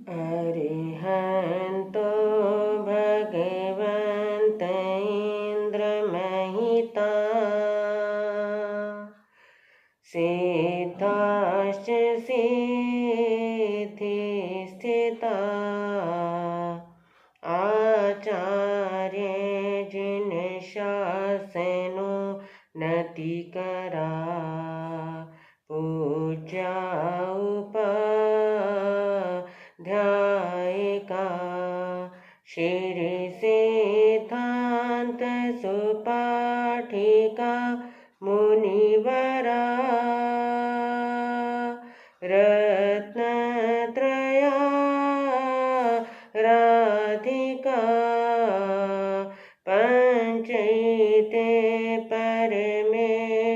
अरिहन्तो भगवन्त इन्द्रमहिता सिद्धाश्च सिद्धिस्थिता आचार्य जिन शासनो नतिकरा पूज्या उपाध्यायिका श्री सिद्धान्त सुपाठिका मुनिवरा रत्नत्रया राधिका पञ्चैते परमेष्ठिनं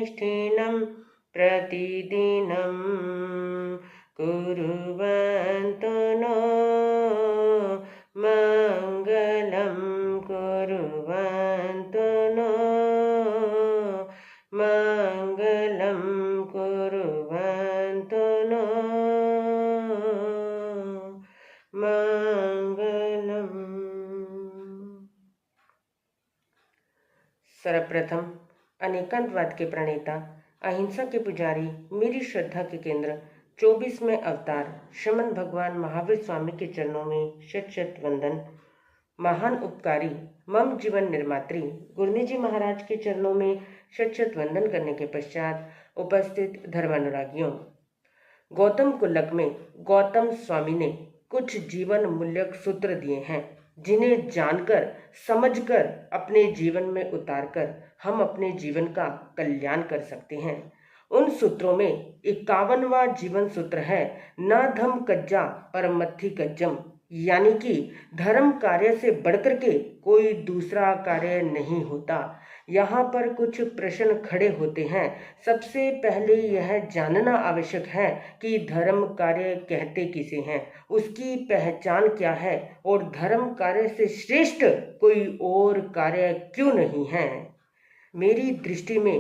प्रतिदिनं कुर्वन्तु नो मङ्गलं कुर्वन्तु नो मङ्गलं कुर्वन्तु नो मङ्गलम्। सर्वप्रथम अनेकांतवाद के प्रणेता, अहिंसा के पुजारी, मेरी श्रद्धा के केंद्र, 24वें अवतार शमन भगवान महावीर स्वामी के चरणों में शत शत वंदन। महान उपकारी मम जीवन निर्मात्री गुरनी जी महाराज के चरणों में शत शत वंदन करने के पश्चात उपस्थित धर्मानुरागियों, गौतम कुल्लक में गौतम स्वामी ने कुछ जीवन मूल्यक सूत्र दिए हैं जिन्हें जानकर समझकर अपने जीवन में उतारकर हम अपने जीवन का कल्याण कर सकते हैं। उन सूत्रों में 51वां जीवन सूत्र है, न धम कज्जा परमथि कज्जम, यानी कि धर्म कार्य से बढ़कर के कोई दूसरा कार्य नहीं होता। यहाँ पर कुछ प्रश्न खड़े होते हैं। सबसे पहले यह जानना आवश्यक है कि धर्म कार्य कहते किसे हैं, उसकी पहचान क्या है और धर्म कार्य से श्रेष्ठ कोई और कार्य क्यों नहीं है। मेरी दृष्टि में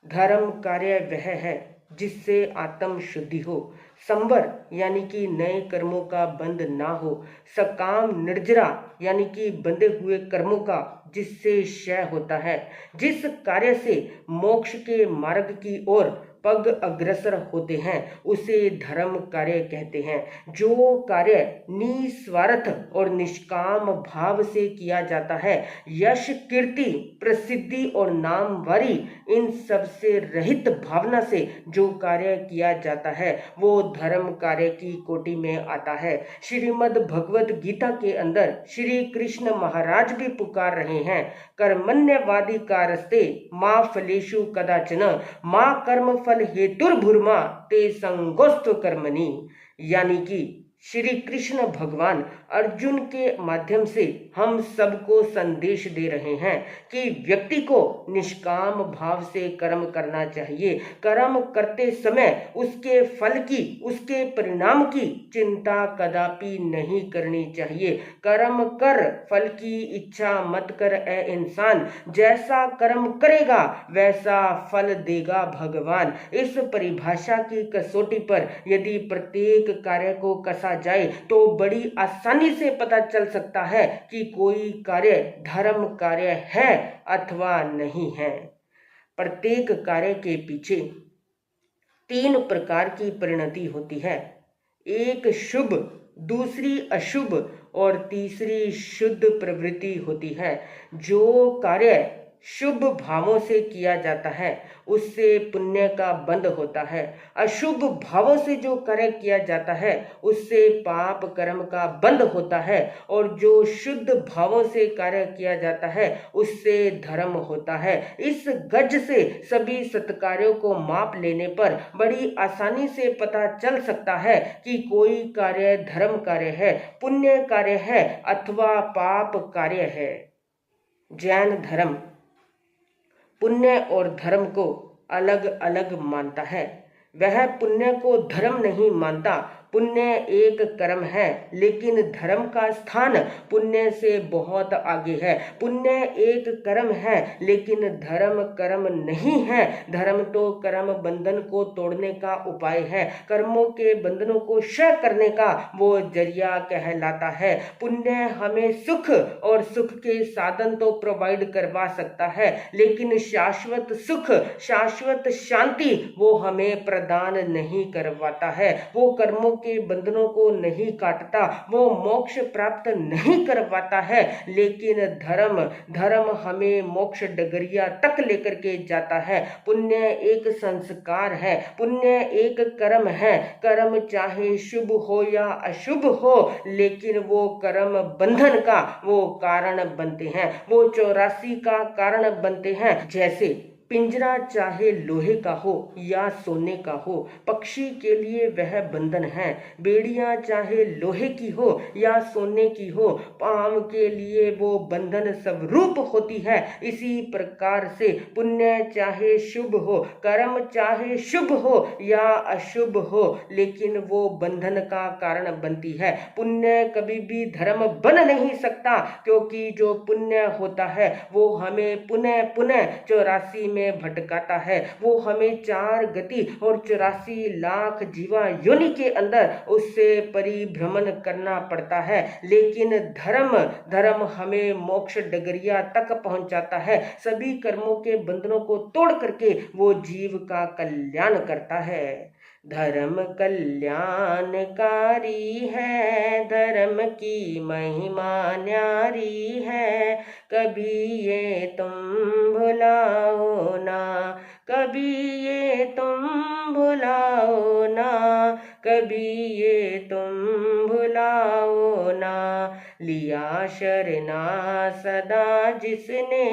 धर्म कार्य वह है जिससे आत्म शुद्धि हो, संवर यानी कि नए कर्मों का बंध ना हो, सकाम निर्जरा यानी कि बंधे हुए कर्मों का जिससे क्षय होता है, जिस कार्य से मोक्ष के मार्ग की ओर पग अग्रसर होते हैं उसे धर्म कार्य कहते हैं। जो कार्य निस्वार्थ और निष्काम भाव से किया जाता है, यश कीर्ति प्रसिद्धि और नामवारी इन सब से रहित भावना से जो कार्य किया जाता है वो धर्म कार्य की कोटि में आता है। श्रीमद् भगवद गीता के अंदर श्री कृष्ण महाराज भी पुकार रहे हैं, कर्मण्यवादी कारस्ते मां फलेषु कदाचन मां कर्म फल हेतुर्भुर्मा ते संगोस्तु कर्मणि, यानी कि श्री कृष्ण भगवान अर्जुन के माध्यम से हम सबको संदेश दे रहे हैं कि व्यक्ति को निष्काम भाव से कर्म करना चाहिए। कर्म करते समय उसके फल की, उसके परिणाम की चिंता कदापि नहीं करनी चाहिए। कर्म कर फल की इच्छा मत कर ए इंसान, जैसा कर्म करेगा वैसा फल देगा भगवान। इस परिभाषा की कसौटी पर यदि प्रत्येक कार्य को कसा जाए तो बड़ी आसानी से पता चल सकता है कि कोई कार्य धर्म कार्य है अथवा नहीं है। प्रत्येक कार्य के पीछे 3 प्रकार की परिणति होती है, एक शुभ, दूसरी अशुभ और तीसरी शुद्ध प्रवृत्ति होती है। जो कार्य शुभ भावों से किया जाता है उससे पुण्य का बंध होता है। अशुभ भावों से जो कार्य किया जाता है उससे पाप कर्म का बंध होता है और जो शुद्ध भावों से कार्य किया जाता है उससे धर्म होता है। इस गज से सभी सत्कार्यों को माप लेने पर बड़ी आसानी से पता चल सकता है कि कोई कार्य धर्म कार्य है, पुण्य कार्य है अथवा पाप कार्य है। जैन धर्म पुण्य और धर्म को अलग अलग मानता है। वह पुण्य को धर्म नहीं मानता पुण्य एक कर्म है, लेकिन धर्म का स्थान पुण्य से बहुत आगे है। पुण्य एक कर्म है, लेकिन धर्म कर्म नहीं है। धर्म तो कर्म बंधन को तोड़ने का उपाय है, कर्मों के बंधनों को क्षय करने का वो जरिया कहलाता है। पुण्य हमें सुख और सुख के साधन तो प्रोवाइड करवा सकता है, लेकिन शाश्वत सुख, शाश्वत शांति वो हमें प्रदान नहीं करवाता है। वो कर्मों के बंधनों को नहीं काटता, वो मोक्ष प्राप्त नहीं करवाता है, लेकिन धर्म हमें मोक्ष डगरिया तक लेकर के जाता है। पुण्य एक संस्कार है, पुण्य एक कर्म है। कर्म चाहे शुभ हो या अशुभ हो, लेकिन वो कर्म बंधन का वो कारण बनते हैं, वो 84 का कारण बनते हैं। जैसे पिंजरा चाहे लोहे का हो या सोने का हो, पक्षी के लिए वह बंधन है। बेड़ियां चाहे लोहे की हो या सोने की हो, पांव के लिए वो बंधन स्वरूप होती है। इसी प्रकार से पुण्य चाहे शुभ हो, कर्म चाहे शुभ हो या अशुभ हो, लेकिन वो बंधन का कारण बनती है। पुण्य कभी भी धर्म बन नहीं सकता, क्योंकि जो पुण्य होता है वो हमें पुनः पुनः 84 में भटकाता है। वो हमें 4 गति और 84 लाख जीवा योनि के अंदर उससे परिभ्रमण करना पड़ता है। लेकिन धर्म हमें मोक्ष डगरिया तक पहुंचाता है। सभी कर्मों के बंधनों को तोड़ करके वो जीव का कल्याण करता है। धर्म कल्याणकारी है, धर्म की महिमा न्यारी है। कभी ये तुम भुलाओ ना, कभी ये तुम भुलाओ ना, कभी ये तुम भुलाओ ना। लिया शरणा सदा जिसने,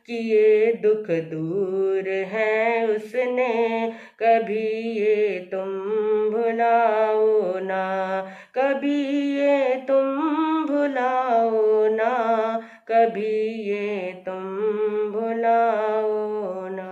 किए दुख दूर है उसने। कभी ये तुम भुलाओ ना, कभी ये तुम भुलाओ ना, कभी ये तुम भुलाओ ना।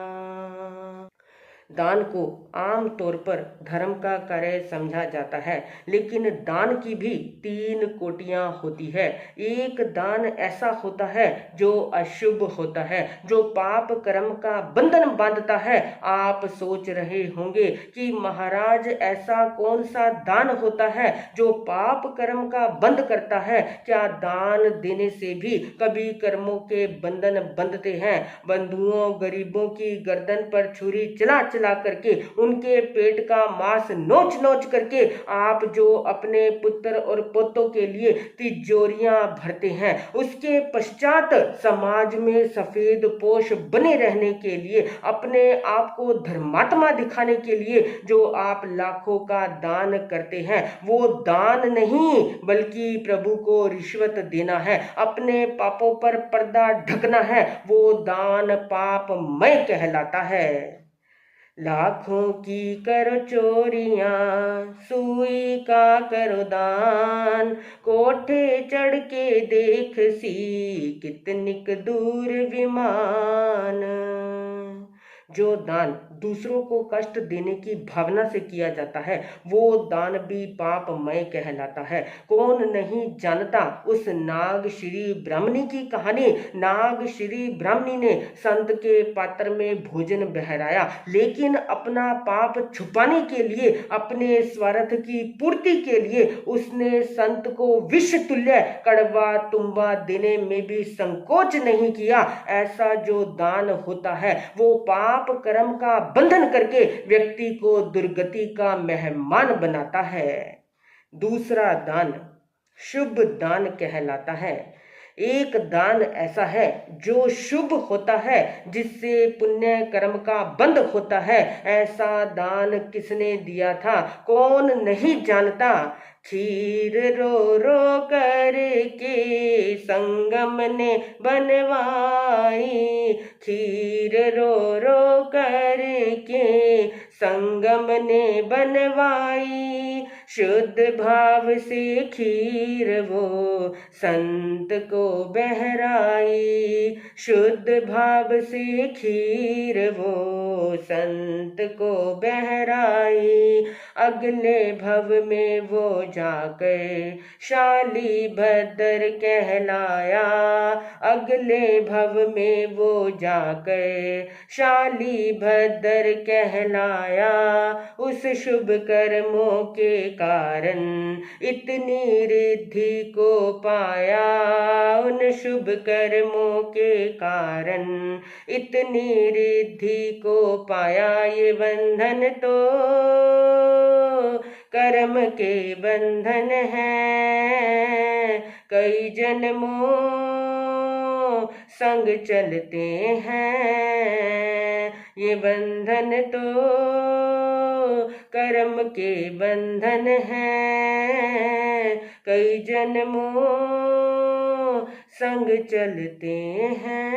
दान को आम तौर पर धर्म का कार्य समझा जाता है, लेकिन दान की भी 3 कोटियां होती है। एक दान ऐसा होता है जो अशुभ होता है, जो पाप कर्म का बंधन बांधता है। आप सोच रहे होंगे कि महाराज ऐसा कौन सा दान होता है जो पाप कर्म का बंद करता है? क्या दान देने से भी कभी कर्मों के बंधन बंधते हैं? बंधुओं गरीबों की गर्दन पर छुरी चला चला करके, उनके पेट का मांस नोच नोच करके आप जो अपने पुत्र और पोतों के लिए तिजोरियां भरते हैं, उसके पश्चात समाज में सफेद पोश बने रहने के लिए, अपने आप को धर्मात्मा दिखाने के लिए जो आप लाखों का दान करते हैं, वो दान नहीं बल्कि प्रभु को रिश्वत देना है, अपने पापों पर पर्दा ढकना है। वो दान पापमय कहलाता है। लाखों की करो चोरियां, सुई का करो दान। कोठे चढ़ के देख सी, कितनिक दूर विमान। जो दान दूसरों को कष्ट देने की भावना से किया जाता है, वो दान भी पापमय कहलाता है। कौन नहीं जानता उस नाग श्री ब्राह्मणी की कहानी। नाग श्री ब्राह्मणी ने संत के पात्र में भोजन बहराया, लेकिन अपना पाप छुपाने के लिए, अपने स्वार्थ की पूर्ति के लिए उसने संत को विष तुल्य कड़वा तुम्बा देने में भी संकोच नहीं किया। ऐसा जो दान होता है वो पाप कर्म का बंधन करके व्यक्ति को दुर्गति का मेहमान बनाता है। दूसरा दान शुभ दान कहलाता है। एक दान ऐसा है जो शुभ होता है, जिससे पुण्य कर्म का बंध होता है। ऐसा दान किसने दिया था? कौन नहीं जानता। खीर रो रो करके संगम ने बनवाई, खीर रो रो करके संगम ने बनवाई। शुद्ध भाव से खीर वो संत को बहराई, शुद्ध भाव से खीर वो संत को बहराई। अगले भव में वो जाकर शाली भद्र कहलाया, अगले भव में वो जाकर शाली भद्र कहलाया। उस शुभ कर्मों के कारण इतनी रिद्धि को पाया, उन शुभ कर्मों के कारण इतनी रिद्धि को पाया। ये बंधन तो कर्म के बंधन है, कई जन्मों संग चलते हैं। ये बंधन तो कर्म के बंधन है, कई जन्मों संग चलते हैं।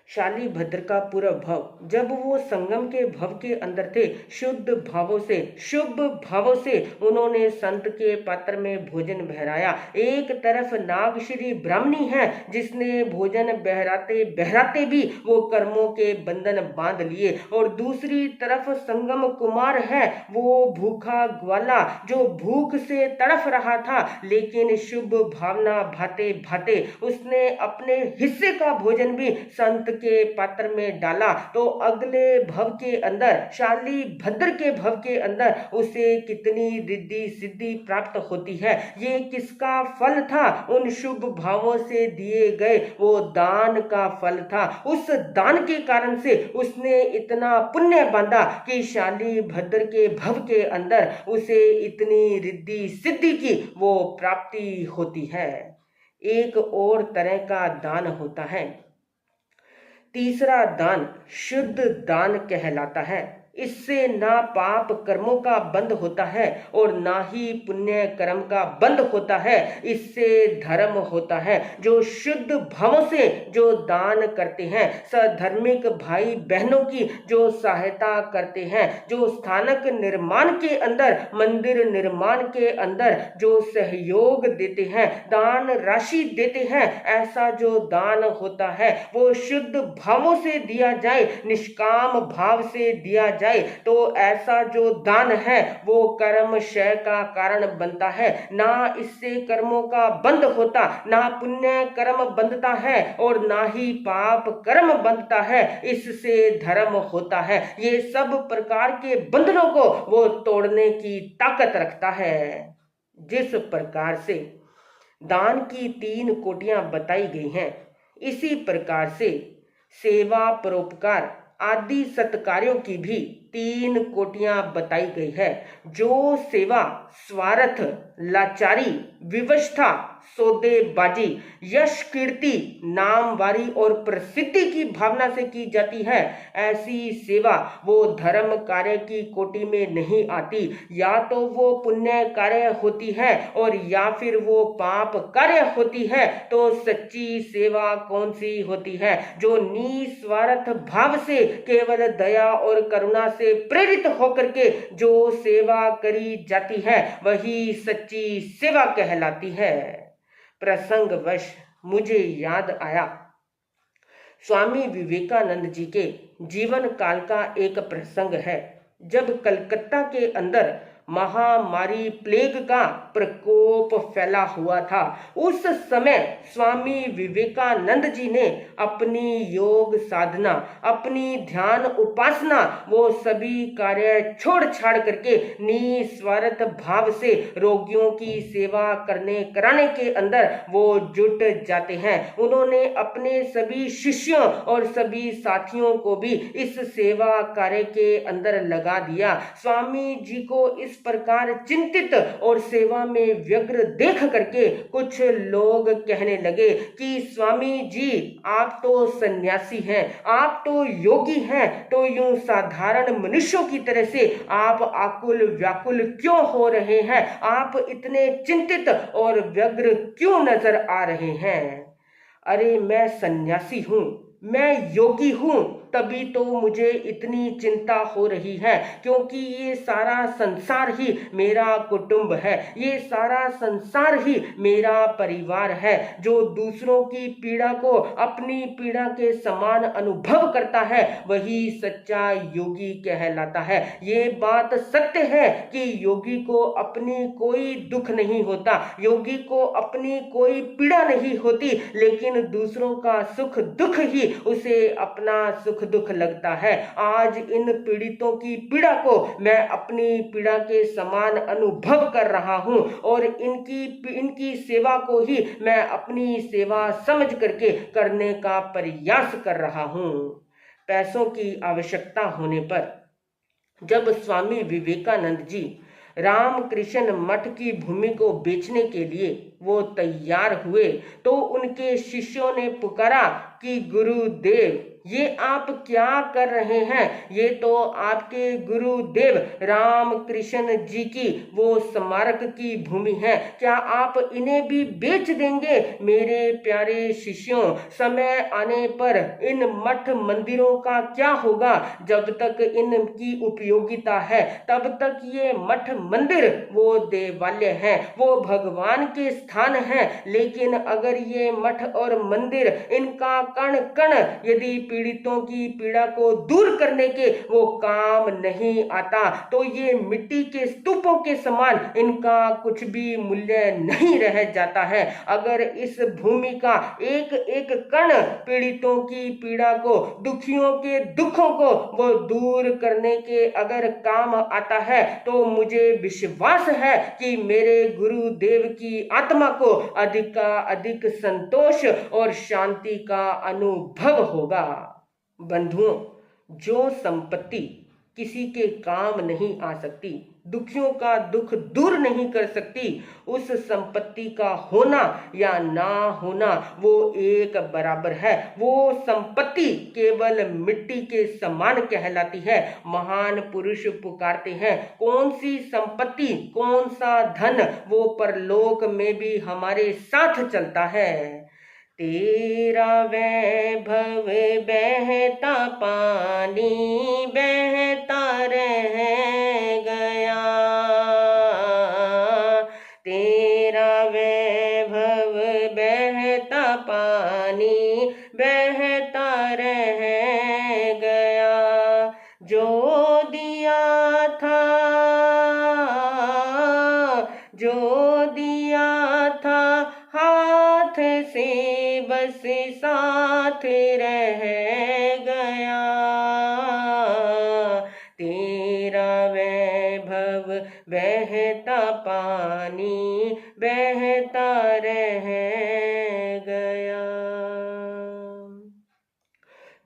शाली भद्र का पूरा भव, जब वो संगम के भव के अंदर थे, शुद्ध भावों से शुभ भावों से उन्होंने संत के पात्र में भोजन बहराया। एक तरफ नागश्री ब्राह्मणी है जिसने भोजन बहराते बहराते भी वो कर्मों के बंधन बांध लिए, और दूसरी तरफ संगम कुमार है, वो भूखा ग्वाला जो भूख से तड़फ रहा था, लेकिन शुभ भावना भाते भाते उसने अपने हिस्से का भोजन भी संत के पात्र में डाला। तो अगले भव के अंदर, शाली भद्र के भव के अंदर उसे कितनी रिद्धि सिद्धि प्राप्त होती है। ये किसका फल था? उन शुभ भावों से दिए गए वो दान का फल था। उस दान के कारण से उसने इतना पुण्य बांधा कि शाली भद्र के भव के अंदर उसे इतनी रिद्धि सिद्धि की वो प्राप्ति होती है। एक और तरह का दान होता है। तीसरा दान शुद्ध दान कहलाता है। इससे ना पाप कर्मों का बंध होता है और ना ही पुण्य कर्म का बंध होता है। इससे धर्म होता है। जो शुद्ध भावों से जो दान करते हैं, सधर्मिक भाई बहनों की जो सहायता करते हैं, जो स्थानक निर्माण के अंदर, मंदिर निर्माण के अंदर जो सहयोग देते हैं, दान राशि देते हैं, ऐसा जो दान होता है वो शुद्ध भावों से दिया जाए, निष्काम भाव से दिया जाए, तो ऐसा जो दान है वो कर्म क्षय का कारण बनता है। ना इससे कर्मों का बंध होता, ना पुण्य कर्म बंधता है और ना ही पाप कर्म बंधता है। इससे धर्म होता है। ये सब प्रकार के बंधनों को वो तोड़ने की ताकत रखता है। जिस प्रकार से दान की 3 कोटियां बताई गई हैं, इसी प्रकार से सेवा परोपकार आदि सत्कार्यों की भी 3 कोटियां बताई गई है। जो सेवा स्वार्थ, लाचारी, विवशता, सौदेबाजी, यश, कीर्ति, नामवारी और प्रसिद्धि की भावना से की जाती है, ऐसी सेवा वो धर्म कार्य की कोटि में नहीं आती। या तो वो पुण्य कार्य होती है और या फिर वो पाप कार्य होती है। तो सच्ची सेवा कौन सी होती है? जो निस्वार्थ भाव से केवल दया और करुणा से प्रेरित होकर के जो सेवा करी जाती है, वही सच्ची सेवा कहलाती है। प्रसंगवश मुझे याद आया, स्वामी विवेकानंद जी के जीवन काल का एक प्रसंग है। जब कलकत्ता के अंदर महामारी प्लेग का प्रकोप फैला हुआ था, उस समय स्वामी विवेकानंद जी ने अपनी योग साधना, अपनी ध्यान उपासना, वो सभी कार्य छोड़ छाड़ करके निस्वार्थ भाव से रोगियों की सेवा करने कराने के अंदर वो जुट जाते हैं। उन्होंने अपने सभी शिष्यों और सभी साथियों को भी इस सेवा कार्य के अंदर लगा दिया। स्वामी जी को इस प्रकार चिंतित और सेवा में व्यग्र देख करके कुछ लोग कहने लगे कि स्वामी जी, आप तो सन्यासी हैं, आप तो योगी हैं, तो यूं साधारण मनुष्यों की तरह से आप आकुल व्याकुल क्यों हो रहे हैं? आप इतने चिंतित और व्यग्र क्यों नजर आ रहे हैं? अरे मैं सन्यासी हूं, मैं योगी हूं, तभी तो मुझे इतनी चिंता हो रही है, क्योंकि ये सारा संसार ही मेरा कुटुंब है, ये सारा संसार ही मेरा परिवार है। जो दूसरों की पीड़ा को अपनी पीड़ा के समान अनुभव करता है वही सच्चा योगी कहलाता है। ये बात सत्य है कि योगी को अपनी कोई दुख नहीं होता, योगी को अपनी कोई पीड़ा नहीं होती, लेकिन दूसरों का सुख दुख ही उसे अपना सुख दुख लगता है। आज इन पीड़ितों की पीड़ा को मैं अपनी पीड़ा के समान अनुभव कर रहा हूँ और इनकी सेवा को ही मैं अपनी सेवा समझ करके करने का प्रयास कर रहा हूँ। पैसों की आवश्यकता होने पर जब स्वामी विवेकानंद जी रामकृष्ण मठ की भूमि को बेचने के लिए वो तैयार हुए तो उनके शिष्यों ने पुकारा कि गुरुदेव, ये आप क्या कर रहे हैं? ये तो आपके गुरुदेव रामकृष्ण जी की वो स्मारक की भूमि है, क्या आप इन्हें भी बेच देंगे? मेरे प्यारे शिष्यों, समय आने पर इन मठ मंदिरों का क्या होगा? जब तक इनकी उपयोगिता है तब तक ये मठ मंदिर वो देवालय है, वो भगवान के स्थान है, लेकिन अगर ये मठ और मंदिर इनका कण कण यदि पीड़ितों की पीड़ा को दूर करने के वो काम नहीं आता तो ये मिट्टी के स्तूपों के समान इनका कुछ भी मूल्य नहीं रह जाता है। अगर इस भूमि का एक एक कण पीड़ितों की पीड़ा को, दुखियों के दुखों को वो दूर करने के अगर काम आता है तो मुझे विश्वास है कि मेरे गुरुदेव की आत्मा को अधिक का अधिक संतोष और शांति का अनुभव होगा। बंधुओं, जो संपत्ति किसी के काम नहीं आ सकती, दुखियों का दुख दूर नहीं कर सकती, उस संपत्ति का होना या ना होना वो एक बराबर है। वो संपत्ति केवल मिट्टी के समान कहलाती है। महान पुरुष पुकारते हैं, कौन सी संपत्ति, कौन सा धन वो परलोक में भी हमारे साथ चलता है। तेरा वैभव बहता पानी बहता रह गया, तेरा वैभव बहता पानी बहता रह गया। जो दिया था, जो दिया था हाथ से बस साथ रह गया, तेरा वैभव बहता पानी बहता रह गया।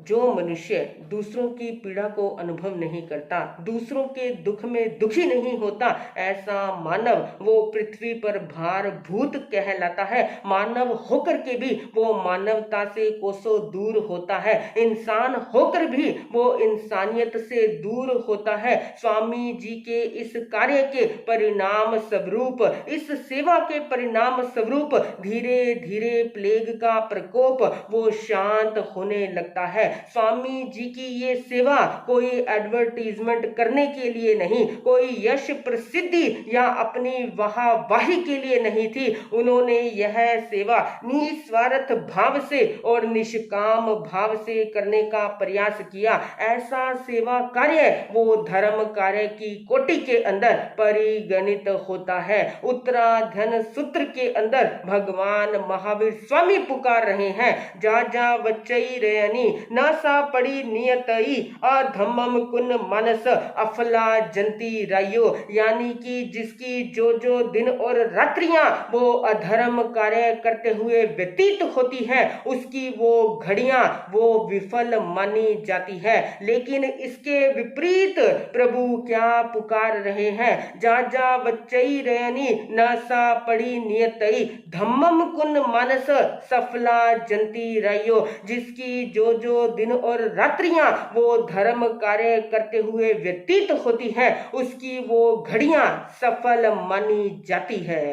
जो मनुष्य दूसरों की पीड़ा को अनुभव नहीं करता, दूसरों के दुख में दुखी नहीं होता, ऐसा मानव वो पृथ्वी पर भारभूत कहलाता है। मानव होकर के भी वो मानवता से कोसों दूर होता है, इंसान होकर भी वो इंसानियत से दूर होता है। स्वामी जी के इस कार्य के परिणाम स्वरूप, इस सेवा के परिणाम स्वरूप धीरे धीरे प्लेग का प्रकोप वो शांत होने लगता है। स्वामी जी की ये सेवा कोई एडवर्टीजमेंट करने के लिए नहीं, कोई यश प्रसिद्धि या अपनी वाहवाही के लिए नहीं थी। उन्होंने यह सेवा निस्वार्थ भाव से और निष्काम भाव से करने का प्रयास किया। ऐसा सेवा कार्य वो धर्म कार्य की कोटि के अंदर परिगणित होता है। उत्तराधन सूत्र के अंदर भगवान महावीर स्वामी पुकार रहे हैं, जा जा वच्चई रेयनी न सा पड़ी नियतई अधम्मम कुन मनस अफला जंती रायो, यानी कि जिसकी जो जो दिन और रात्रियां वो अधर्म कार्य करते हुए व्यतीत होती है, उसकी वो घड़ियां वो विफल मानी जाती है। लेकिन इसके विपरीत प्रभु क्या पुकार रहे हैं, जा जा वच्चई रेयनी न सा पड़ी नियतई धम्मम कुन मानस सफला जंती रायो, जिसकी जो जो दिन और रात्रियां वो धर्म कार्य करते हुए व्यतीत होती है, उसकी वो घड़ियां सफल मानी जाती है।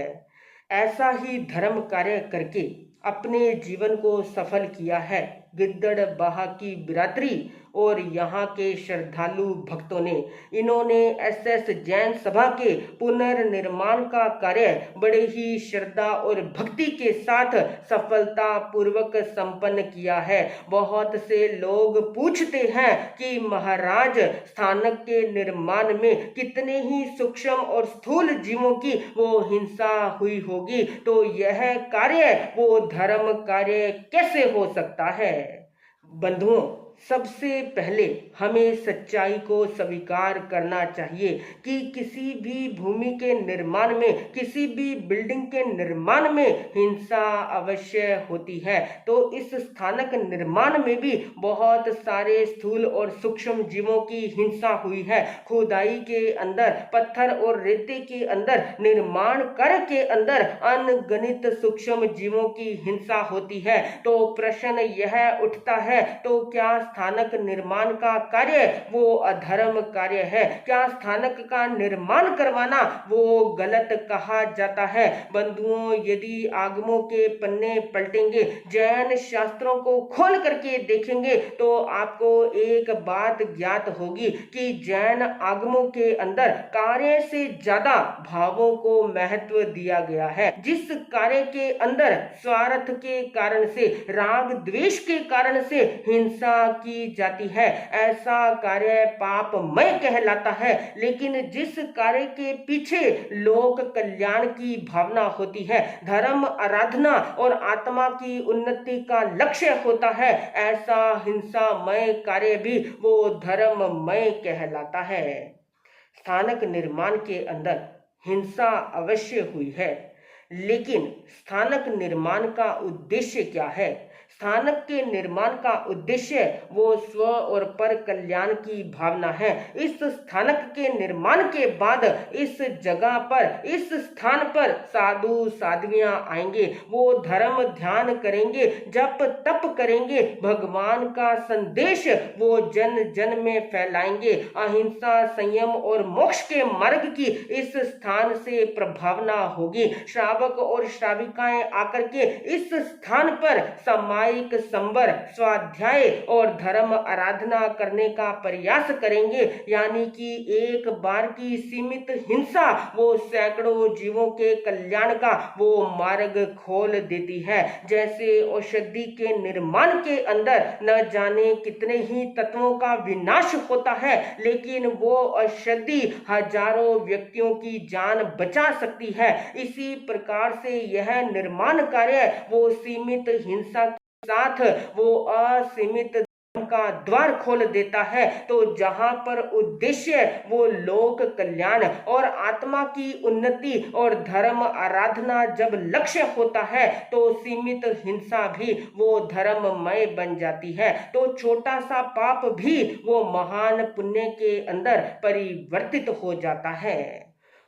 ऐसा ही धर्म कार्य करके अपने जीवन को सफल किया है गिद्दड़ बाहा की बिरादरी और यहाँ के श्रद्धालु भक्तों ने इन्होंने एसएस जैन सभा के पुनर्निर्माण का कार्य बड़े ही श्रद्धा और भक्ति के साथ सफलता पूर्वक संपन्न किया है। बहुत से लोग पूछते हैं कि महाराज स्थानक के निर्माण में कितने ही सूक्ष्म और स्थूल जीवों की वो हिंसा हुई होगी, तो यह कार्य वो धर्म कार्य कैसे हो सकता है। बंधुओं, सबसे पहले हमें सच्चाई को स्वीकार करना चाहिए कि किसी भी भूमि के निर्माण में, किसी भी बिल्डिंग के निर्माण में हिंसा अवश्य होती है। तो इस स्थानक निर्माण में भी बहुत सारे स्थूल और सूक्ष्म जीवों की हिंसा हुई है। खुदाई के अंदर, पत्थर और रेते के अंदर, निर्माण कार्य के अंदर अनगिनत सूक्ष्म जीवों की हिंसा होती है। तो प्रश्न यह उठता है, तो क्या स्थानक निर्माण का कार्य वो अधर्म कार्य है? क्या स्थानक का निर्माण करवाना वो गलत कहा जाता है? बंधुओं, यदि आगमों के पन्ने पलटेंगे, जैन शास्त्रों को खोल करके देखेंगे, तो आपको एक बात ज्ञात होगी कि जैन आगमों के अंदर कार्य से ज्यादा भावों को महत्व दिया गया है। जिस कार्य के अंदर स्वार्थ के कारण से, राग द्वेष के कारण से हिंसा की जाती है, ऐसा कार्य पापमय कहलाता है। लेकिन जिस कार्य के पीछे लोक कल्याण की भावना होती है, धर्म आराधना और आत्मा की उन्नति का लक्ष्य होता है, ऐसा हिंसामय कार्य भी वो धर्ममय कहलाता है। स्थानक निर्माण के अंदर हिंसा अवश्य हुई है, लेकिन स्थानक निर्माण का उद्देश्य क्या है? स्थानक के निर्माण का उद्देश्य वो स्व और पर कल्याण की भावना है। इस स्थानक के निर्माण के बाद इस जगह पर, इस स्थान पर साधु साध्वियां आएंगे, वो धर्म ध्यान करेंगे, जप तप करेंगे, भगवान का संदेश वो जन जन में फैलाएंगे। अहिंसा, संयम और मोक्ष के मार्ग की इस स्थान से प्रभावना होगी। श्रावक और श्राविकाएं आकर के इस स्थान पर सामायिक संवर, स्वाध्याय और धर्म आराधना करने का प्रयास करेंगे। यानी कि एक बार की सीमित हिंसा वो सैकड़ों जीवों के कल्याण का वो मार्ग खोल देती है। जैसे औषधि के निर्माण के अंदर न जाने कितने ही तत्वों का विनाश होता है, लेकिन वो औषधि हजारों व्यक्तियों की जान बचा सकती है। इसी प्रकार से यह निर्माण कार्य वो सीमित हिंसा साथ वो असीमित धर्म का द्वार खोल देता है। तो जहां पर उद्देश्य वो लोक कल्याण और आत्मा की उन्नति और धर्म आराधना जब लक्ष्य होता है, तो सीमित हिंसा भी वो धर्ममय बन जाती है। तो छोटा सा पाप भी वो महान पुण्य के अंदर परिवर्तित हो जाता है।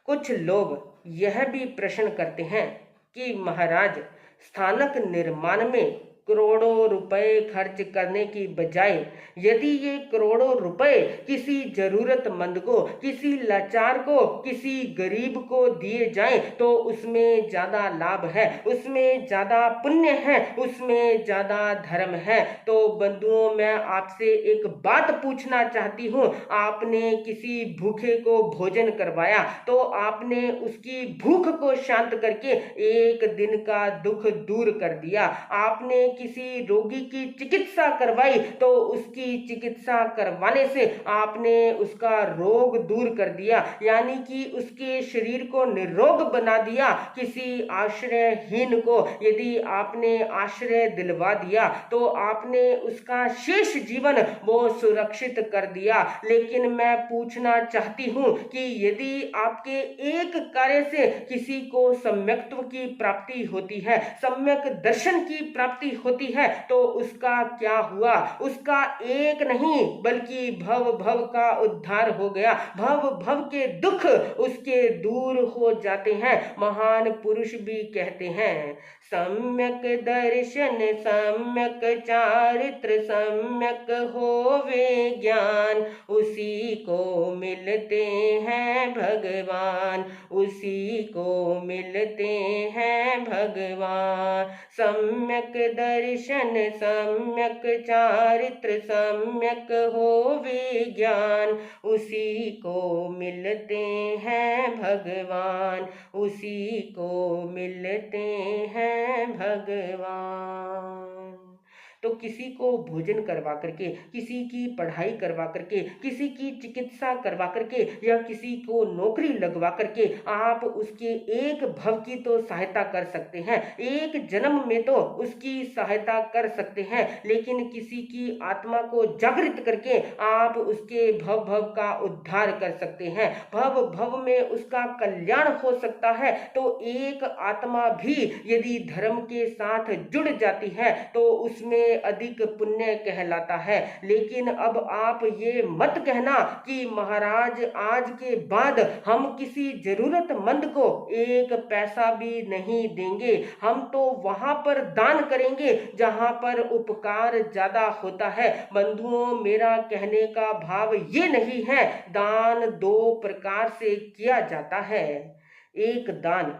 कुछ लोग यह भी प्रश्न करते हैं कि महाराज, स्थानक निर्माण में करोड़ों रुपए खर्च करने की बजाय यदि ये करोड़ों रुपए किसी जरूरतमंद को, किसी लाचार को, किसी गरीब को दिए जाएं, तो उसमें ज्यादा लाभ है, उसमें ज्यादा पुण्य है, उसमें ज्यादा धर्म है। तो बंधुओं, मैं आपसे एक बात पूछना चाहती हूँ। आपने किसी भूखे को भोजन करवाया, तो आपने उसकी भूख को शांत करके एक दिन का दुख दूर कर दिया। आपने किसी रोगी की चिकित्सा करवाई, तो उसकी चिकित्सा करवाने से आपने उसका रोग दूर कर दिया, यानी कि उसके शरीर को निरोग बना दिया। किसी आश्रयहीन को यदि आपने आश्रय दिलवा दिया, तो आपने उसका शेष जीवन वो सुरक्षित कर दिया। लेकिन मैं पूछना चाहती हूँ कि यदि आपके एक कार्य से किसी को सम्यक्त्व की प्राप्ति होती है, सम्यक दर्शन की प्राप्ति होती है, तो उसका क्या हुआ? उसका एक नहीं बल्कि भव भव का उद्धार हो गया। भव भव के दुख उसके दूर हो जाते हैं। महान पुरुष भी कहते हैं, सम्यक दर्शन सम्यक चारित्र सम्यक होवे ज्ञान, उसी को मिलते हैं भगवान, उसी को मिलते हैं भगवान। सम्यक दर्शन दर्शन सम्यक चारित्र सम्यक हो विज्ञान, उसी को मिलते हैं भगवान, उसी को मिलते हैं भगवान। तो किसी को भोजन करवा करके, किसी की पढ़ाई करवा करके, किसी की चिकित्सा करवा करके या किसी को नौकरी लगवा करके आप उसके एक भव की तो सहायता कर सकते हैं, एक जन्म में तो उसकी सहायता कर सकते हैं, लेकिन किसी की आत्मा को जागृत करके आप उसके भव भव का उद्धार कर सकते हैं, भव भव में उसका कल्याण हो सकता है। तो एक आत्मा भी यदि धर्म के साथ जुड़ जाती है तो उसमें अधिक पुण्य कहलाता है। लेकिन अब आप ये मत कहना कि महाराज आज के बाद हम किसी जरूरतमंद को एक पैसा भी नहीं देंगे, हम तो वहां पर दान करेंगे जहां पर उपकार ज्यादा होता है। बंधुओं, मेरा कहने का भाव ये नहीं है। दान दो प्रकार से किया जाता है। एक दान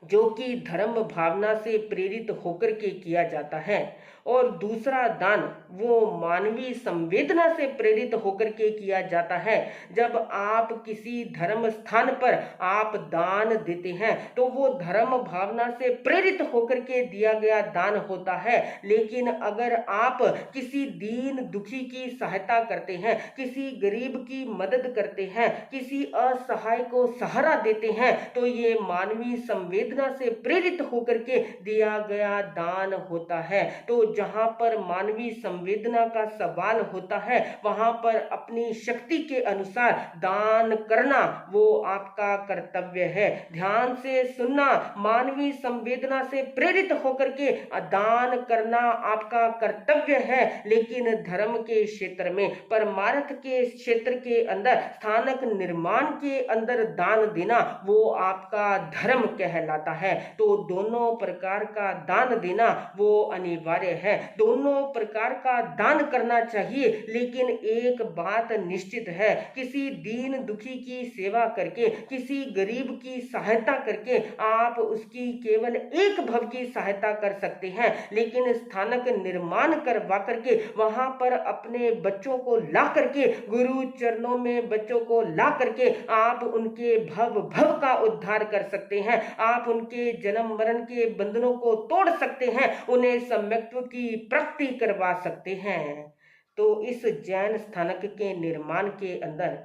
जो कि धर्म भावना से प्रेरित होकर के किया जाता है, और दूसरा दान वो मानवीय संवेदना से प्रेरित होकर के किया जाता है। जब आप किसी धर्म स्थान पर आप दान देते हैं तो वो धर्म भावना से प्रेरित होकर के दिया गया दान होता है। लेकिन अगर आप किसी दीन दुखी की सहायता करते हैं, किसी गरीब की मदद करते हैं, किसी असहाय को सहारा देते हैं, तो ये मानवीय संवेदना से प्रेरित होकर के दिया गया दान होता है। तो जहां पर मानवीय संवेदना का सवाल होता है वहां पर अपनी शक्ति के अनुसार दान करना वो आपका कर्तव्य है। ध्यान से सुनना, मानवीय संवेदना से प्रेरित होकर के दान करना आपका कर्तव्य है, लेकिन धर्म के क्षेत्र में, परमार्थ के क्षेत्र के अंदर, स्थानक निर्माण के अंदर दान देना वो आपका धर्म कहलाता है। तो दोनों प्रकार का दान देना वो अनिवार्य है, दोनों प्रकार का दान करना चाहिए। लेकिन एक बात निश्चित है, किसी दीन दुखी की सेवा करके, किसी गरीब की सहायता करके आप उसकी केवल एक भव की सहायता कर सकते हैं, लेकिन स्थानक निर्माण करवा करके वहां पर अपने बच्चों को ला करके, गुरु चरणों में बच्चों को ला करके आप उनके भव भव का उद्धार कर सकते हैं, आप उनके जन्म मरण के बंधनों को तोड़ सकते हैं, उन्हें सम्यक्त्व की प्राप्ति करवा सकते हैं। तो इस जैन स्थानक के निर्माण के अंदर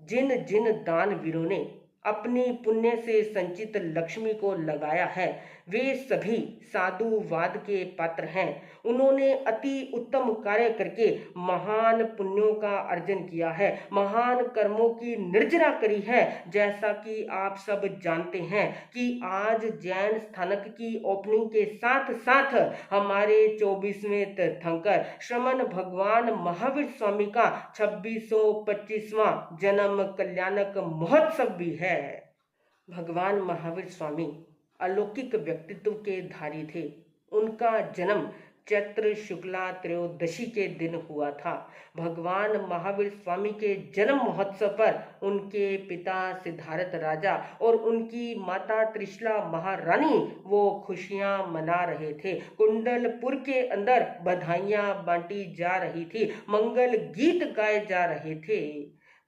जिन जिन दानवीरों ने अपनी पुण्य से संचित लक्ष्मी को लगाया है वे सभी साधुवाद के पात्र हैं। उन्होंने अति उत्तम कार्य करके महान पुण्यों का अर्जन किया है, महान कर्मों की निर्जरा करी है। जैसा कि आप सब जानते हैं कि आज जैन स्थानक की ओपनिंग के साथ साथ हमारे 24वें तीर्थंकर श्रमण भगवान महावीर स्वामी का 2625वां जन्म कल्याणक महोत्सव भी है। भगवान महावीर स्वामी अलौकिक व्यक्तित्व के धारी थे। उनका जन्म चैत्र शुक्ला त्रयोदशी के दिन हुआ था। भगवान महावीर स्वामी के जन्म महोत्सव पर उनके पिता सिद्धार्थ राजा और उनकी माता त्रिशला महारानी वो खुशियां मना रहे थे। कुंडलपुर के अंदर बधाइयां बांटी जा रही थी, मंगल गीत गाए जा रहे थे।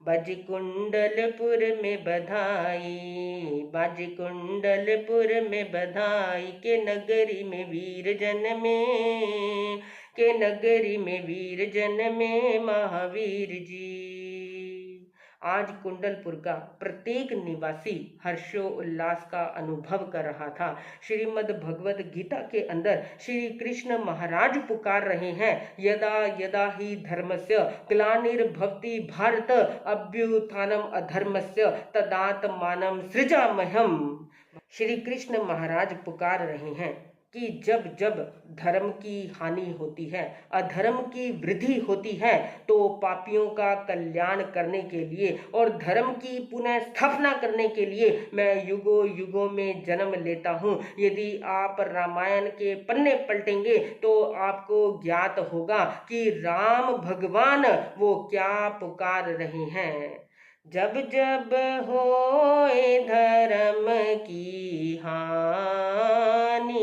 बाज कुंडलपुर में बधाई, बाज कुंडलपुर में बधाई, के नगरी में वीर जन्मे, के नगरी में वीर जन्मे महावीर जी। आज कुंडलपुर का प्रत्येक निवासी हर्षोल्लास का अनुभव कर रहा था। श्रीमद् भगवद गीता के अंदर श्री कृष्ण महाराज पुकार रहे हैं, यदा यदा ही धर्मस्य ग्लानिर्भवति भारत अभ्युत्थानम अधर्मस्य तदात्मानं सृजाम्यहम्। श्री कृष्ण महाराज पुकार रहे हैं कि जब जब धर्म की हानि होती है, अधर्म की वृद्धि होती है, तो पापियों का कल्याण करने के लिए और धर्म की पुनः स्थापना करने के लिए मैं युगों युगों में जन्म लेता हूँ। यदि आप रामायण के पन्ने पलटेंगे तो आपको ज्ञात होगा कि राम भगवान वो क्या पुकार रहे हैं। जब जब होए धर्म की हानि,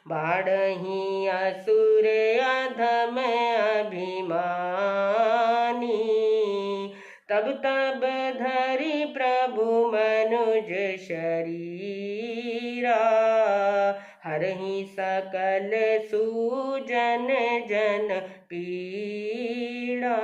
बाढ़हि मनुज शरीरा, हरहि सकल सूजन जन पीड़ा।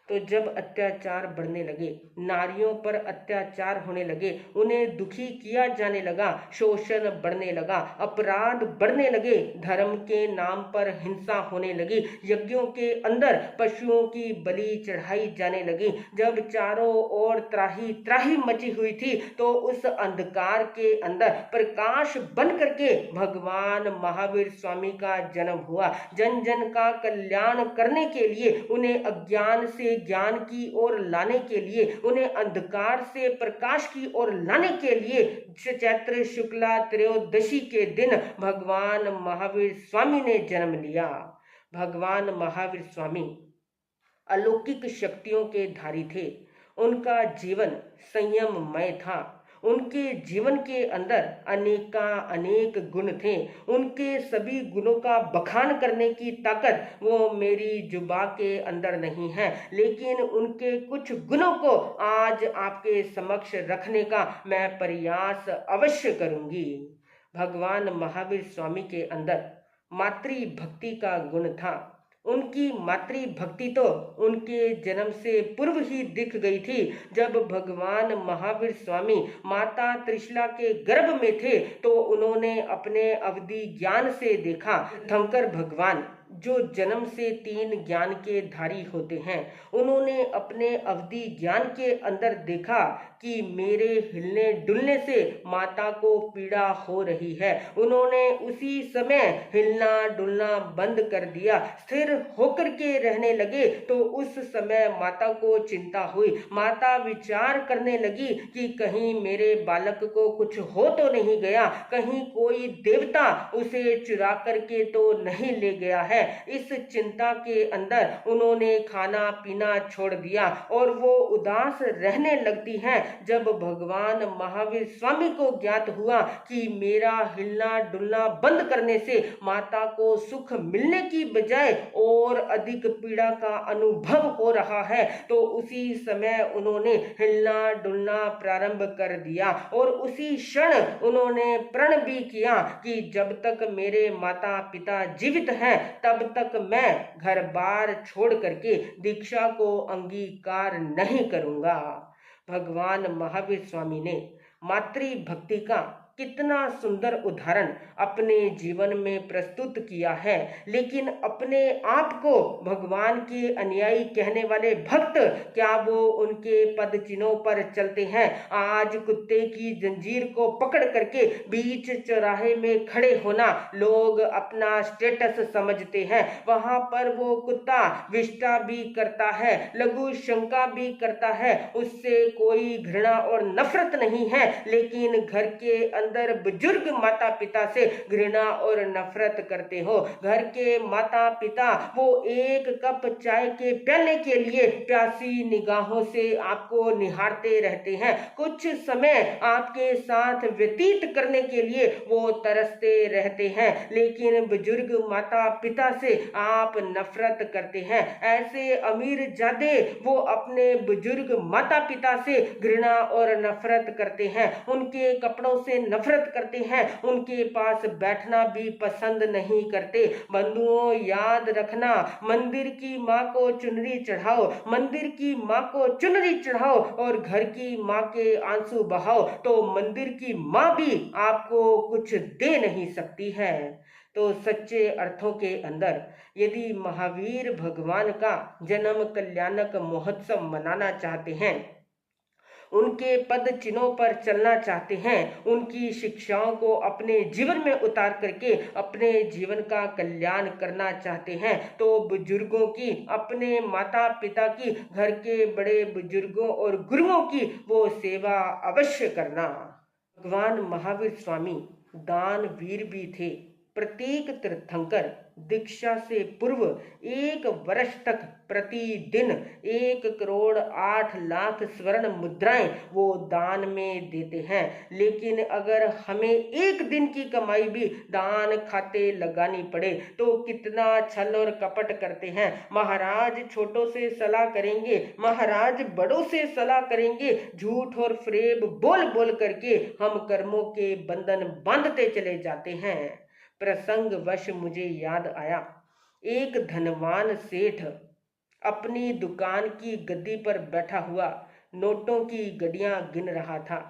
तो जब अत्याचार बढ़ने लगे, नारियों पर अत्याचार होने लगे, उन्हें दुखी किया जाने लगा, शोषण बढ़ने लगा, अपराध बढ़ने लगे, धर्म के नाम पर हिंसा होने लगी, यज्ञों के अंदर पशुओं की बलि चढ़ाई जाने लगी, जब चारों ओर त्राही त्राही मची हुई थी, तो उस अंधकार के अंदर प्रकाश बन करके भगवान महावीर स्वामी का जन्म हुआ। जन जन का कल्याण करने के लिए, उन्हें अज्ञान से ज्ञान की ओर लाने के लिए, उन्हें अंधकार से प्रकाश की ओर लाने के लिए चैत्र शुक्ला त्रयोदशी के दिन भगवान महावीर स्वामी ने जन्म लिया। भगवान महावीर स्वामी अलौकिक शक्तियों के धारी थे। उनका जीवन संयममय था। उनके जीवन के अंदर अनेक गुण थे। उनके सभी गुणों का बखान करने की ताकत वो मेरी जुबा के अंदर नहीं है, लेकिन उनके कुछ गुणों को आज आपके समक्ष रखने का मैं प्रयास अवश्य करूंगी। भगवान महावीर स्वामी के अंदर मातृ भक्ति का गुण था। उनकी मातृ भक्ति तो उनके जन्म से पूर्व ही दिख गई थी। जब भगवान महावीर स्वामी माता त्रिशला के गर्भ में थे, तो उन्होंने अपने अवधि ज्ञान से देखा शंकर भगवान जो जन्म से 3 ज्ञान के धारी होते हैं, उन्होंने अपने अवधि ज्ञान के अंदर देखा कि मेरे हिलने डुलने से माता को पीड़ा हो रही है। उन्होंने उसी समय हिलना डुलना बंद कर दिया, स्थिर होकर के रहने लगे। तो उस समय माता को चिंता हुई। माता विचार करने लगी कि कहीं मेरे बालक को कुछ हो तो नहीं गया, कहीं कोई देवता उसे चुरा करके तो नहीं ले गया है। इस चिंता के अंदर उन्होंने खाना पीना छोड़ दिया और वो उदास रहने लगती हैं। जब भगवान महावीर स्वामी को ज्ञात हुआ कि मेरा हिलना डुलना बंद करने से माता को सुख मिलने की बजाय और अधिक पीड़ा का अनुभव हो रहा है, तो उसी समय उन्होंने हिलना डुलना प्रारंभ कर दिया और उसी क्षण उन्होंने प्रण भी किया कि जब तक मेरे माता पिता जीवित हैं, तब तक मैं घर बार छोड़ करके दीक्षा को अंगीकार नहीं करूंगा। भगवान महावीर स्वामी ने मातृ भक्ति का कितना सुंदर उदाहरण अपने जीवन में प्रस्तुत किया है, लेकिन अपने आप को भगवान के अनुयायी कहने वाले भक्त क्या वो उनके पद चिन्हों पर चलते हैं? आज कुत्ते की जंजीर को पकड़ करके बीच चौराहे में खड़े होना लोग अपना स्टेटस समझते हैं। वहां पर वो कुत्ता विष्टा भी करता है, लघु शंका भी करता है, उससे कोई घृणा और नफरत नहीं है, लेकिन घर के अंदर बुजुर्ग माता पिता से घृणा और नफरत करते हो। घर के माता पिता वो एक कप चाय के प्याले के लिए प्यासी निगाहों से आपको निहारते रहते हैं। कुछ समय आपके साथ व्यतीत करने के लिए वो तरसते रहते हैं, लेकिन बुजुर्ग माता पिता से आप नफरत करते हैं। ऐसे अमीर जादे वो अपने बुजुर्ग माता पिता से घृणा और नफरत करते हैं, उनके कपड़ों से नफरत करते हैं, उनके पास बैठना भी पसंद नहीं करते। बंधुओं, याद रखना, मंदिर की माँ को चुनरी चढ़ाओ, मंदिर की माँ को चुनरी चढ़ाओ और घर की माँ के आंसू बहाओ, तो मंदिर की माँ भी आपको कुछ दे नहीं सकती है। तो सच्चे अर्थों के अंदर यदि महावीर भगवान का जन्म कल्याणक महोत्सव मनाना चाहते हैं, उनके पद चिन्हों पर चलना चाहते हैं, उनकी शिक्षाओं को अपने जीवन में उतार करके अपने जीवन का कल्याण करना चाहते हैं, तो बुजुर्गों की, अपने माता पिता की, घर के बड़े बुजुर्गों और गुरुओं की वो सेवा अवश्य करना। भगवान महावीर स्वामी दानवीर भी थे। प्रत्येक तीर्थंकर दीक्षा से पूर्व 1 वर्ष तक प्रतिदिन 1 करोड़ 8 लाख स्वर्ण मुद्राएं वो दान में देते हैं। लेकिन अगर हमें एक दिन की कमाई भी दान खाते लगानी पड़े तो कितना छल और कपट करते हैं। महाराज छोटों से सलाह करेंगे, महाराज बड़ों से सलाह करेंगे, झूठ और फरेब बोल बोल करके हम कर्मों के बंधन बांधते चले जाते हैं। प्रसंग वश मुझे याद आया, एक धनवान सेठ अपनी दुकान की गद्दी पर बैठा हुआ नोटों की गड्डियां गिन रहा था।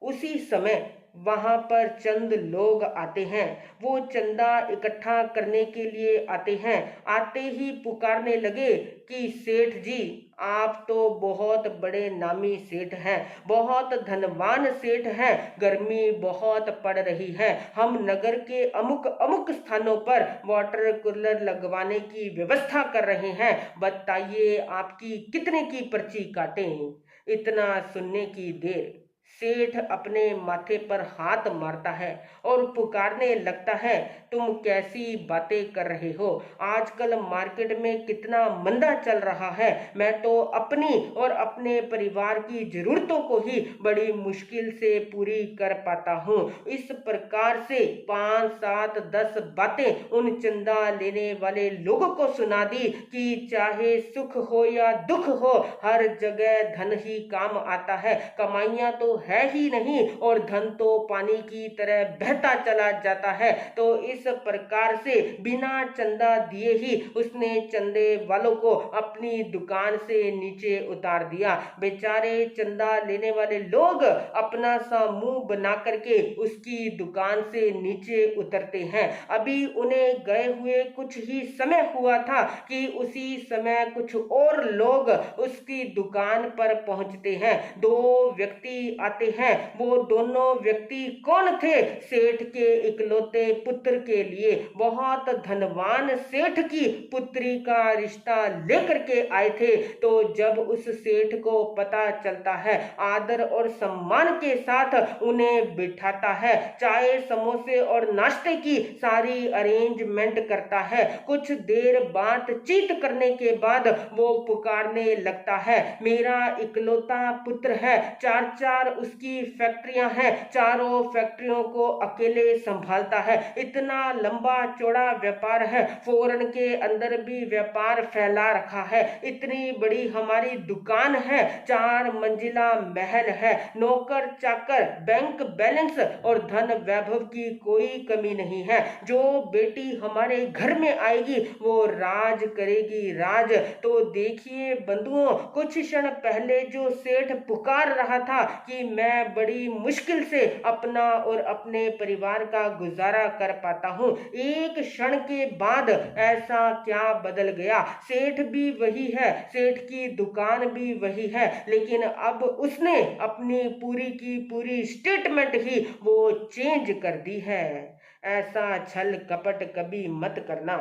उसी समय वहां पर चंद लोग आते हैं। वो चंदा इकट्ठा करने के लिए आते हैं। आते ही पुकारने लगे कि सेठ जी, आप तो बहुत बड़े नामी सेठ हैं, बहुत धनवान सेठ हैं। गर्मी बहुत पड़ रही है, हम नगर के अमुक अमुक स्थानों पर वाटर कूलर लगवाने की व्यवस्था कर रहे हैं। बताइए आपकी कितने की पर्ची काटें। इतना सुनने की देर सेठ अपने माथे पर हाथ मारता है और पुकारने लगता है, तुम कैसी बातें कर रहे हो। आजकल मार्केट में कितना मंदा चल रहा है। मैं तो अपनी और अपने परिवार की जरूरतों को ही बड़ी मुश्किल से पूरी कर पाता हूँ। इस प्रकार से 5 7 10 बातें उन चंदा लेने वाले लोगों को सुना दी कि चाहे सुख हो या दुख हो, हर जगह धन ही काम आता है। कमाइयां तो है ही नहीं और धन तो पानी की तरह बहता चला जाता है। तो इस प्रकार से बिना चंदा दिए ही उसने चंदे वालों को अपनी दुकान से नीचे उतार दिया। बेचारे चंदा लेने वाले लोग अपना सा मुंह बना करके उसकी दुकान से नीचे उतरते हैं। अभी उन्हें गए हुए कुछ ही समय हुआ था कि उसी समय कुछ और लोग उसकी दुकान पर पहुंचते हैं। 2 व्यक्ति आते हैं। वो दोनों व्यक्ति कौन थे? सेठ के इकलौते पुत्र के लिए बहुत धनवान सेठ की पुत्री का रिश्ता लेकर के आए थे। तो जब उस सेठ को पता चलता है, आदर और सम्मान के साथ उन्हें बिठाता है, चाय समोसे और नाश्ते की सारी अरेंजमेंट करता है। कुछ देर बातचीत करने के बाद वो पुकारने लगता है, मेरा इकलौता पुत्र है, 4 उसकी फैक्ट्रियां हैं, चारों फैक्ट्रियों को अकेले संभालता है। इतना लंबा चौड़ा व्यापार है, फॉरेन के अंदर भी व्यापार फैला रखा है। इतनी बड़ी हमारी दुकान है, 4 मंजिला महल है, नौकर चाकर, बैंक बैलेंस और धन वैभव की कोई कमी नहीं है। जो बेटी हमारे घर में आएगी वो राज करेगी राज। तो देखिए बंधुओं, कुछ क्षण पहले जो सेठ पुकार रहा था कि मैं बड़ी मुश्किल से अपना और अपने परिवार का गुजारा कर पाता हूँ, एक क्षण के बाद ऐसा क्या बदल गया। सेठ भी वही है, सेठ की दुकान भी वही है, लेकिन अब उसने अपनी पूरी की पूरी स्टेटमेंट ही वो चेंज कर दी है। ऐसा छल कपट कभी मत करना।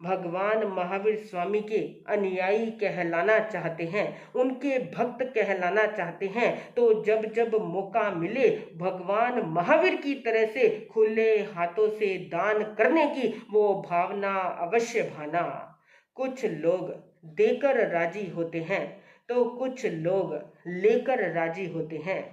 भगवान महावीर स्वामी के अनुयायी कहलाना चाहते हैं, उनके भक्त कहलाना चाहते हैं, तो जब जब मौका मिले भगवान महावीर की तरह से खुले हाथों से दान करने की वो भावना अवश्य भाना। कुछ लोग देकर राजी होते हैं तो कुछ लोग लेकर राजी होते हैं।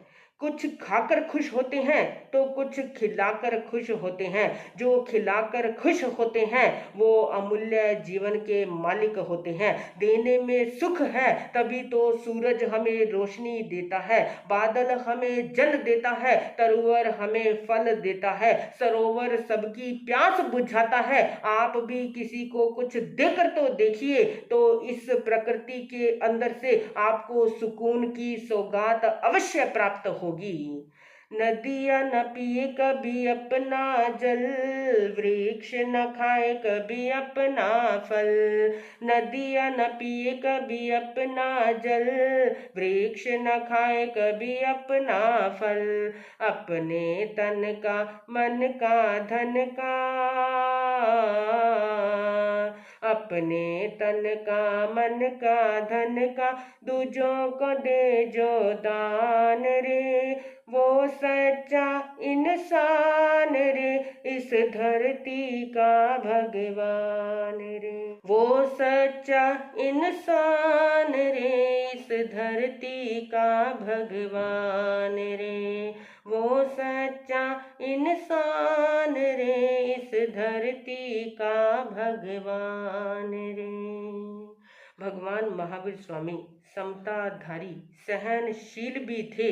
कुछ खाकर खुश होते हैं तो कुछ खिलाकर खुश होते हैं। जो खिलाकर खुश होते हैं वो अमूल्य जीवन के मालिक होते हैं। देने में सुख है तभी तो सूरज हमें रोशनी देता है, बादल हमें जल देता है, तरुवर हमें फल देता है, सरोवर सबकी प्यास बुझाता है। आप भी किसी को कुछ देकर तो देखिए, तो इस प्रकृति के अंदर से आपको सुकून की सौगात अवश्य प्राप्त होगी। नदियाँ न पिए कभी अपना जल, वृक्ष न खाए कभी अपना फल। नदियाँ न पिए कभी अपना जल, वृक्ष न खाए कभी अपना फल। अपने तन का मन का धन का, अपने तन का मन का धन का दूजों को दे जो दान रे, वो सच्चा इंसान रे, इस धरती का भगवान रे। वो सच्चा इंसान रे, इस धरती का भगवान रे। वो सच्चा इंसान रे, इस धरती का भगवान रे। भगवान महावीर स्वामी समताधारी सहनशील भी थे।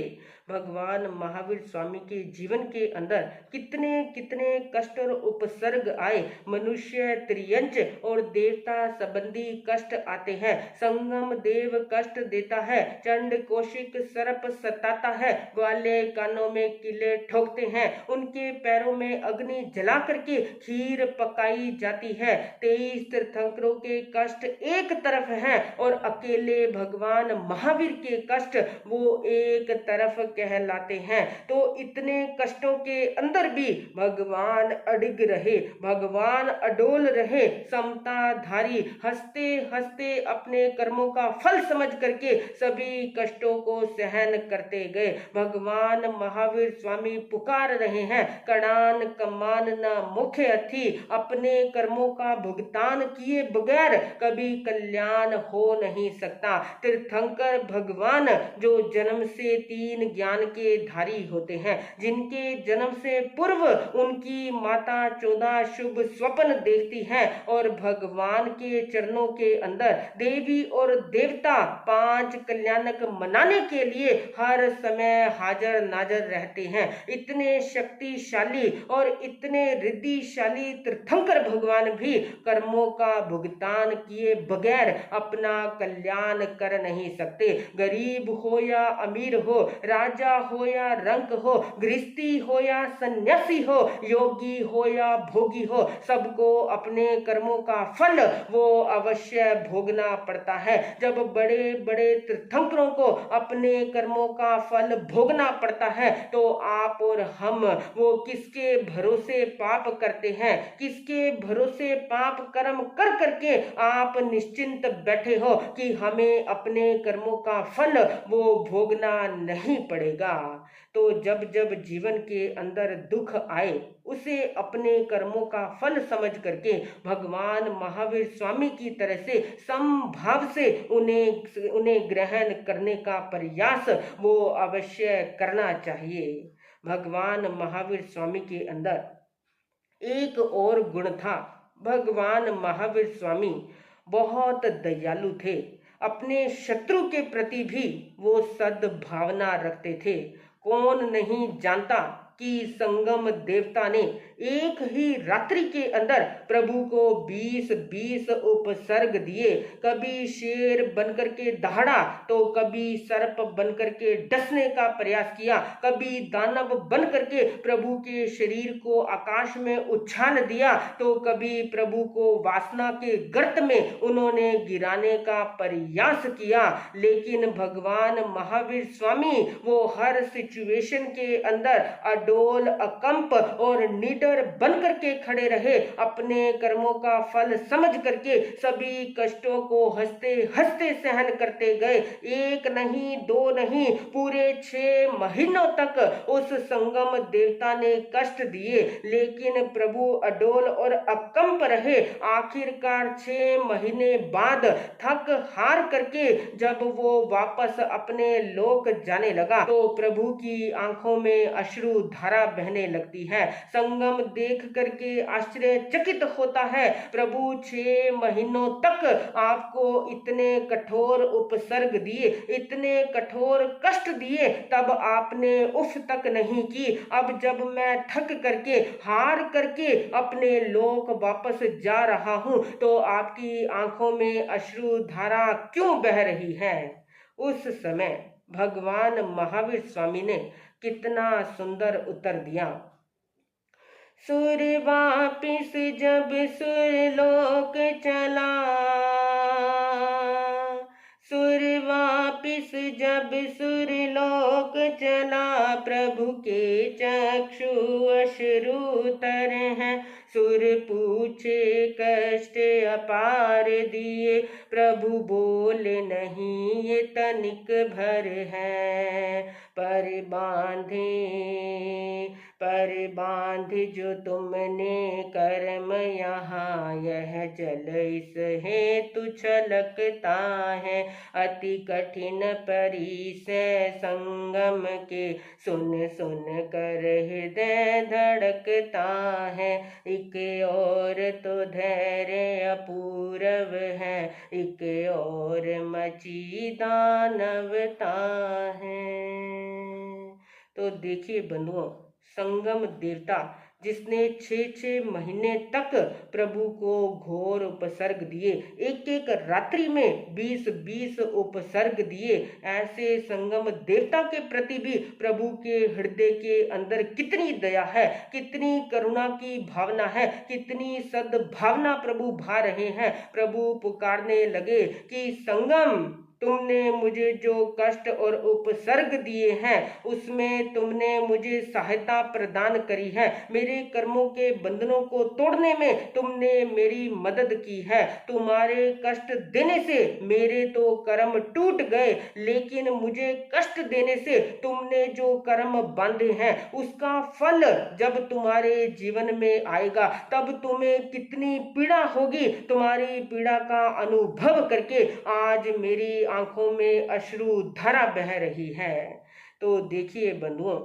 भगवान महावीर स्वामी के जीवन के अंदर कितने कितने कष्ट और उपसर्ग आए। मनुष्य त्रियंच और देवता संबंधी कष्ट आते हैं। संगम देव कष्ट देता है, चंड कौशिक सर्प सताता है, ग्वाले कानों में किले ठोकते हैं, उनके पैरों में अग्नि जला करके खीर पकाई जाती है। 23 तीर्थंकरों के कष्ट एक तरफ है और अकेले भगवान महावीर के कष्ट वो एक तरफ कहलाते हैं। तो इतने कष्टों के अंदर भी भगवान अडिग रहे, भगवान अडोल रहे, समताधारी, हंसते हंसते अपने कर्मों का फल समझ करके सभी कष्टों को सहन करते गए। भगवान महावीर स्वामी पुकार रहे हैं, कड़ान कमान न मुख्य अथी, अपने कर्मों का भुगतान किए बगैर कभी कल्याण हो नहीं सकता। तीर्थंकर भगवान जो जन्म से 3 ज्ञान के धारी होते हैं, जिनके जन्म से पूर्व उनकी माता 14 शुभ स्वप्न देखती है और भगवान के चरणों के अंदर देवी और देवता 5 कल्याणक मनाने के लिए हर समय हाजिर नाजर रहते हैं। इतने शक्तिशाली और इतने रिद्धिशाली तीर्थंकर भगवान भी कर्मों का भुगतान किए बगैर अपना कल्याण कर नहीं सकते। गरीब हो या अमीर हो, राजा हो या रंक हो, गृहस्थी हो या सन्यासी हो, योगी हो या भोगी हो, सबको अपने कर्मों का फल वो अवश्य भोगना पड़ता है। जब बड़े बड़े तीर्थंकरों को अपने कर्मों का फल भोगना पड़ता है तो आप और हम वो किसके भरोसे पाप करते हैं, किसके भरोसे पाप कर्म कर करके आप निश्चिंत बैठे हो कि हमें अपने कर्मों का फल वो भोगना नहीं पड़ेगा। तो जब जब जीवन के अंदर दुख आए उसे अपने कर्मों का फल समझ करके भगवान महावीर स्वामी की तरह से समभाव से उन्हें ग्रहण करने का प्रयास वो अवश्य करना चाहिए। भगवान महावीर स्वामी के अंदर एक और गुण था। भगवान महावीर स्वामी बहुत दयालु थे। अपने शत्रु के प्रति भी वो सद्भावना रखते थे। कौन नहीं जानता कि संगम देवता ने एक ही रात्रि के अंदर प्रभु को 20-20 उपसर्ग दिए। कभी शेर बनकर के दहाड़ा तो कभी सर्प बनकर के डसने का प्रयास किया, कभी दानव बनकर के प्रभु के शरीर को आकाश में उछाल दिया तो कभी प्रभु को वासना के गर्त में उन्होंने गिराने का प्रयास किया। लेकिन भगवान महावीर स्वामी वो हर सिचुएशन के अंदर अडोल, अकंप और निडर बनकर के खड़े रहे। अपने कर्मों का फल समझ करके सभी कष्टों को हंसते हंसते सहन करते गए। एक नहीं, दो नहीं, पूरे 6 महीनों तक उस संगम देवता ने कष्ट दिए, लेकिन प्रभु अडोल और अकंप रहे। आखिरकार 6 महीने बाद थक हार करके जब वो वापस अपने लोक जाने लगा तो प्रभु की आंखों में अश्रु धारा बहने लगती है। संगम देख करके आश्चर्यचकित होता है। प्रभु 6 महीनों तक आपको इतने कठोर उपसर्ग दिए, इतने कठोर कष्ट दिए, तब आपने उफ तक नहीं की। अब जब मैं थक करके हार करके अपने लोक वापस जा रहा हूं तो आपकी आंखों में अश्रु धारा क्यों बह रही है। उस समय भगवान महावीर स्वामी ने कितना सुंदर उत्तर दिया। सुर वापिस जब सुरलोक चला, सुर वापिस जब सुरलोक चला, प्रभु के चक्षु अश्रुतर हैं। सुर पूछे कष्ट अपार दिए, प्रभु बोले नहीं ये तनिक भर है। पर बांध जो तुमने कर्म यहाँ, यह जल इस हेतु छलकता है। अति कठिन परिसय संगम के, सुन सुन कर हृदय धड़कता है। एक और तो धैर्य अपूर्व है, एक और मची दानवता है। तो देखिए बंधुओं, संगम देवता जिसने 6-6 महीने तक प्रभु को घोर उपसर्ग दिए, एक एक रात्रि में 20-20 उपसर्ग दिए, ऐसे संगम देवता के प्रति भी प्रभु के हृदय के अंदर कितनी दया है, कितनी करुणा की भावना है, कितनी सद्भावना प्रभु भा रहे हैं। प्रभु पुकारने लगे कि संगम, तुमने मुझे जो कष्ट और उपसर्ग दिए हैं उसमें तुमने मुझे सहायता प्रदान करी है। मेरे कर्मों के बंधनों को तोड़ने में तुमने मेरी मदद की है। तुम्हारे कष्ट देने से मेरे तो कर्म टूट गए, लेकिन मुझे कष्ट देने से तुमने जो कर्म बांधे हैं उसका फल जब तुम्हारे जीवन में आएगा तब तुम्हें कितनी पीड़ा होगी। तुम्हारी पीड़ा का अनुभव करके आज मेरी आंखों में अश्रु धारा बह रही है। तो देखिए बंधुओं,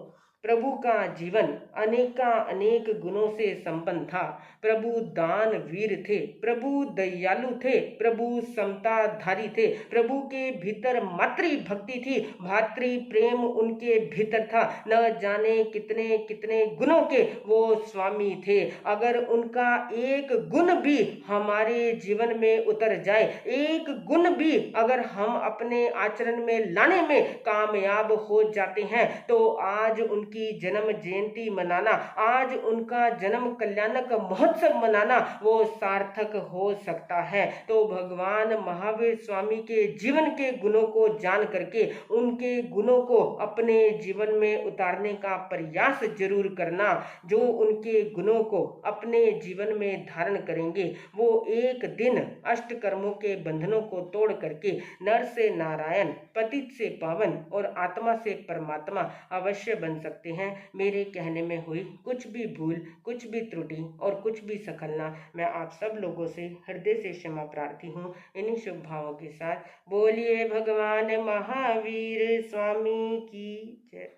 प्रभु का जीवन अनेक गुणों से संपन्न था। प्रभु दान वीर थे, प्रभु दयालु थे, प्रभु समताधारी थे, प्रभु के भीतर मातृ भक्ति थी, भातृ प्रेम उनके भीतर था। न जाने कितने कितने गुणों के वो स्वामी थे। अगर उनका एक गुण भी हमारे जीवन में उतर जाए, एक गुण भी अगर हम अपने आचरण में लाने में कामयाब हो जाते हैं, तो आज उनकी जन्म जयंती मनाना, आज उनका जन्म कल्याणक महोत्सव मनाना वो सार्थक हो सकता है। तो भगवान महावीर स्वामी के जीवन के गुणों को जान करके उनके गुणों को अपने जीवन में उतारने का प्रयास जरूर करना। जो उनके गुणों को अपने जीवन में धारण करेंगे वो एक दिन अष्ट कर्मों के बंधनों को तोड़ करके नर से नारायण, पतित से पावन और आत्मा से परमात्मा अवश्य बन सकते हैं। मेरे कहने में हुई कुछ भी भूल, कुछ भी त्रुटि और कुछ भी सखलना, मैं आप सब लोगों से हृदय से क्षमा प्रार्थी हूँ। इन्हीं शुभ भावों के साथ बोलिए भगवान महावीर स्वामी की जय।